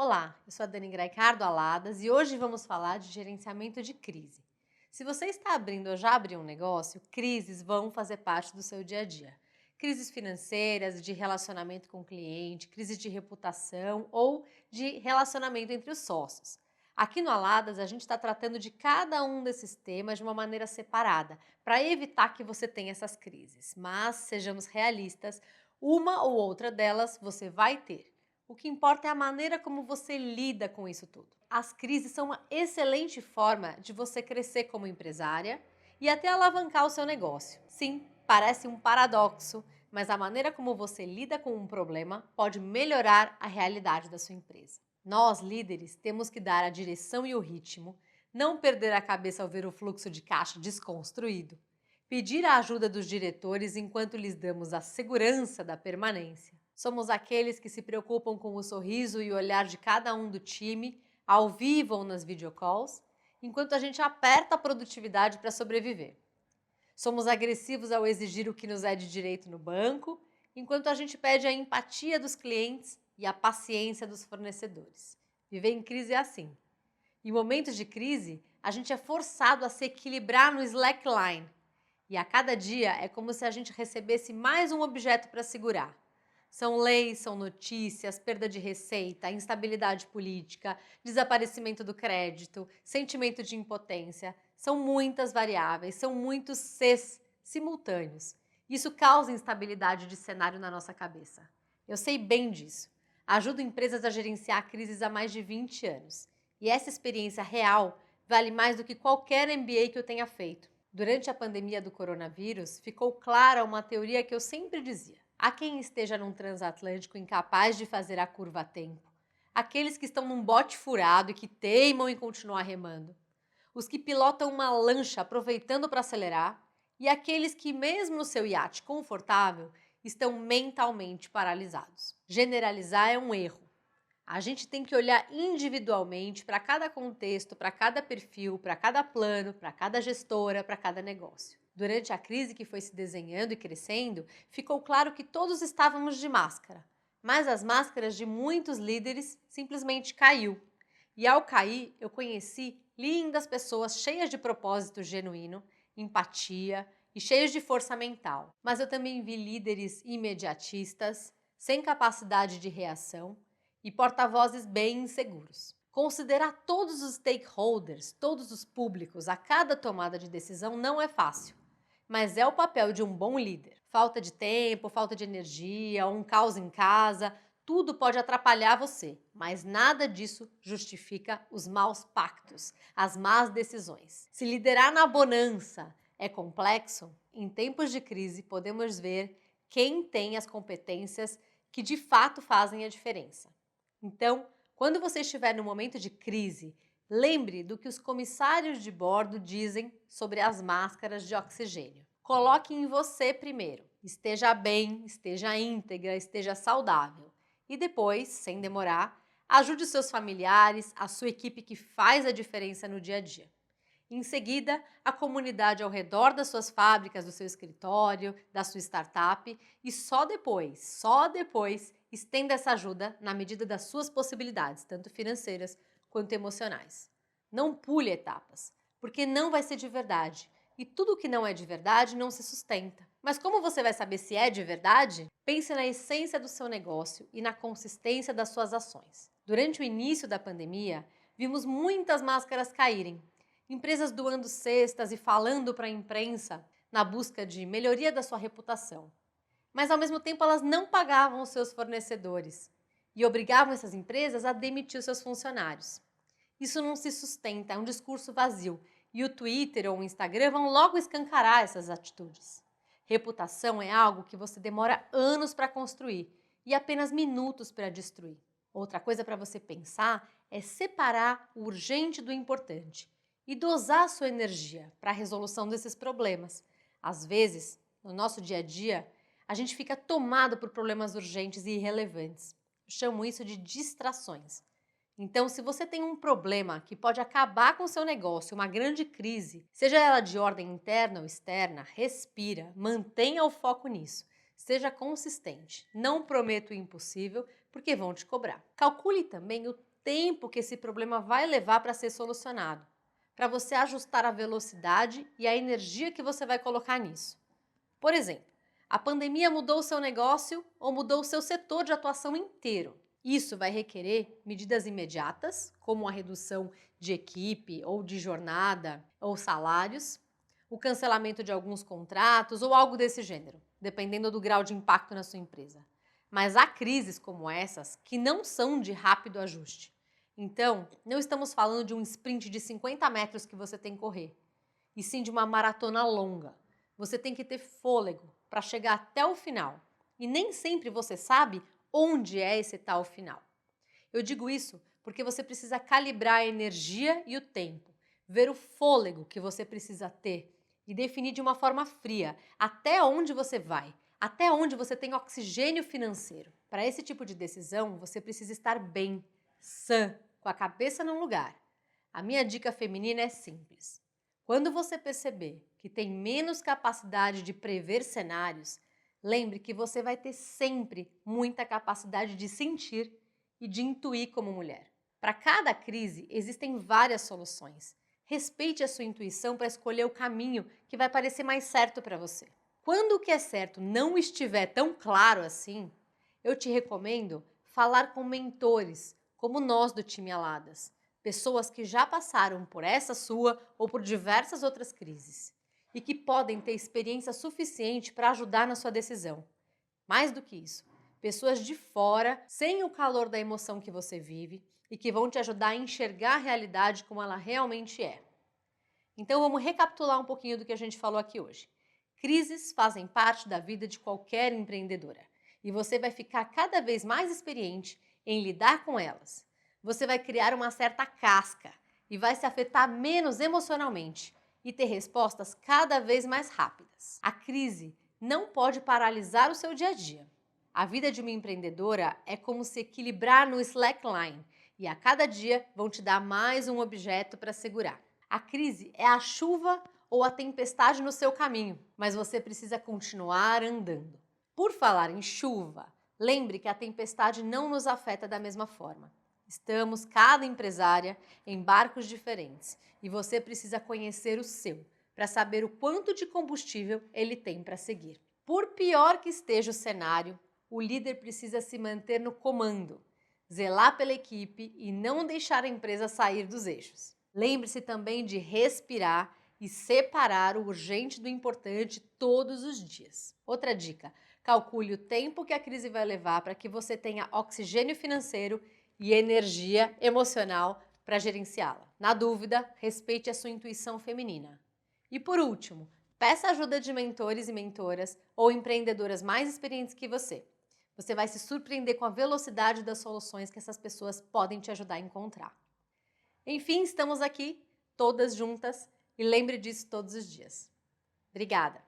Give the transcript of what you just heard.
Olá, eu sou a Dani Graicardo Aladas e hoje vamos falar de gerenciamento de crise. Se você está abrindo ou já abriu um negócio, crises vão fazer parte do seu dia a dia. Crises financeiras, de relacionamento com o cliente, crises de reputação ou de relacionamento entre os sócios. Aqui no Aladas, a gente está tratando de cada um desses temas de uma maneira separada, para evitar que você tenha essas crises. Mas, sejamos realistas, uma ou outra delas você vai ter. O que importa é a maneira como você lida com isso tudo. As crises são uma excelente forma de você crescer como empresária e até alavancar o seu negócio. Sim, parece um paradoxo, mas a maneira como você lida com um problema pode melhorar a realidade da sua empresa. Nós, líderes, temos que dar a direção e o ritmo, não perder a cabeça ao ver o fluxo de caixa desconstruído, pedir a ajuda dos diretores enquanto lhes damos a segurança da permanência. Somos aqueles que se preocupam com o sorriso e o olhar de cada um do time, ao vivo ou nas videocalls, enquanto a gente aperta a produtividade para sobreviver. Somos agressivos ao exigir o que nos é de direito no banco, enquanto a gente pede a empatia dos clientes e a paciência dos fornecedores. Viver em crise é assim. Em momentos de crise, a gente é forçado a se equilibrar no slackline. E a cada dia é como se a gente recebesse mais um objeto para segurar. São leis, são notícias, perda de receita, instabilidade política, desaparecimento do crédito, sentimento de impotência. São muitas variáveis, são muitos Cs simultâneos. Isso causa instabilidade de cenário na nossa cabeça. Eu sei bem disso. Ajudo empresas a gerenciar crises há mais de 20 anos. E essa experiência real vale mais do que qualquer MBA que eu tenha feito. Durante a pandemia do coronavírus, ficou clara uma teoria que eu sempre dizia. Há quem esteja num transatlântico incapaz de fazer a curva a tempo. Aqueles que estão num bote furado e que teimam em continuar remando. Os que pilotam uma lancha aproveitando para acelerar. E aqueles que, mesmo no seu iate confortável, estão mentalmente paralisados. Generalizar é um erro. A gente tem que olhar individualmente para cada contexto, para cada perfil, para cada plano, para cada gestora, para cada negócio. Durante a crise que foi se desenhando e crescendo, ficou claro que todos estávamos de máscara, mas as máscaras de muitos líderes simplesmente caiu. E ao cair, eu conheci lindas pessoas cheias de propósito genuíno, empatia e cheias de força mental. Mas eu também vi líderes imediatistas, sem capacidade de reação, e porta-vozes bem inseguros. Considerar todos os stakeholders, todos os públicos, a cada tomada de decisão não é fácil, mas é o papel de um bom líder. Falta de tempo, falta de energia, um caos em casa, tudo pode atrapalhar você, mas nada disso justifica os maus pactos, as más decisões. Se liderar na bonança é complexo, em tempos de crise podemos ver quem tem as competências que de fato fazem a diferença. Então, quando você estiver no momento de crise, lembre do que os comissários de bordo dizem sobre as máscaras de oxigênio. Coloque em você primeiro. Esteja bem, esteja íntegra, esteja saudável. E depois, sem demorar, ajude os seus familiares, a sua equipe que faz a diferença no dia a dia. Em seguida, a comunidade ao redor das suas fábricas, do seu escritório, da sua startup e só depois, estenda essa ajuda na medida das suas possibilidades, tanto financeiras quanto emocionais. Não pule etapas, porque não vai ser de verdade. E tudo que não é de verdade não se sustenta. Mas como você vai saber se é de verdade? Pense na essência do seu negócio e na consistência das suas ações. Durante o início da pandemia, vimos muitas máscaras caírem. Empresas doando cestas e falando para a imprensa na busca de melhoria da sua reputação. Mas, ao mesmo tempo, elas não pagavam os seus fornecedores e obrigavam essas empresas a demitir os seus funcionários. Isso não se sustenta, é um discurso vazio e o Twitter ou o Instagram vão logo escancarar essas atitudes. Reputação é algo que você demora anos para construir e apenas minutos para destruir. Outra coisa para você pensar é separar o urgente do importante e dosar a sua energia para a resolução desses problemas. Às vezes, no nosso dia a dia, a gente fica tomado por problemas urgentes e irrelevantes. Eu chamo isso de distrações. Então, se você tem um problema que pode acabar com o seu negócio, uma grande crise, seja ela de ordem interna ou externa, respira, mantenha o foco nisso. Seja consistente. Não prometo o impossível, porque vão te cobrar. Calcule também o tempo que esse problema vai levar para ser solucionado, para você ajustar a velocidade e a energia que você vai colocar nisso. Por exemplo, a pandemia mudou o seu negócio ou mudou o seu setor de atuação inteiro. Isso vai requerer medidas imediatas, como a redução de equipe ou de jornada ou salários, o cancelamento de alguns contratos ou algo desse gênero, dependendo do grau de impacto na sua empresa. Mas há crises como essas que não são de rápido ajuste. Então, não estamos falando de um sprint de 50 metros que você tem que correr, e sim de uma maratona longa. Você tem que ter fôlego para chegar até o final. E nem sempre você sabe onde é esse tal final. Eu digo isso porque você precisa calibrar a energia e o tempo, ver o fôlego que você precisa ter e definir de uma forma fria até onde você vai, até onde você tem oxigênio financeiro. Para esse tipo de decisão, você precisa estar bem, sã, com a cabeça no lugar. A minha dica feminina é simples. Quando você perceber que tem menos capacidade de prever cenários, lembre que você vai ter sempre muita capacidade de sentir e de intuir como mulher. Para cada crise, existem várias soluções. Respeite a sua intuição para escolher o caminho que vai parecer mais certo para você. Quando o que é certo não estiver tão claro assim, eu te recomendo falar com mentores, como nós do time Aladas, pessoas que já passaram por essa sua ou por diversas outras crises e que podem ter experiência suficiente para ajudar na sua decisão. Mais do que isso, pessoas de fora, sem o calor da emoção que você vive e que vão te ajudar a enxergar a realidade como ela realmente é. Então vamos recapitular um pouquinho do que a gente falou aqui hoje. Crises fazem parte da vida de qualquer empreendedora e você vai ficar cada vez mais experiente em lidar com elas. Você vai criar uma certa casca e vai se afetar menos emocionalmente e ter respostas cada vez mais rápidas. A crise não pode paralisar o seu dia a dia. A vida de uma empreendedora é como se equilibrar no slackline e a cada dia vão te dar mais um objeto para segurar. A crise é a chuva ou a tempestade no seu caminho, mas você precisa continuar andando. Por falar em chuva, lembre que a tempestade não nos afeta da mesma forma. Estamos, cada empresária, em barcos diferentes e você precisa conhecer o seu para saber o quanto de combustível ele tem para seguir. Por pior que esteja o cenário, o líder precisa se manter no comando, zelar pela equipe e não deixar a empresa sair dos eixos. Lembre-se também de respirar e separar o urgente do importante todos os dias. Outra dica: calcule o tempo que a crise vai levar para que você tenha oxigênio financeiro e energia emocional para gerenciá-la. Na dúvida, respeite a sua intuição feminina. E por último, peça ajuda de mentores e mentoras ou empreendedoras mais experientes que você. Você vai se surpreender com a velocidade das soluções que essas pessoas podem te ajudar a encontrar. Enfim, estamos aqui, todas juntas, e lembre disso todos os dias. Obrigada!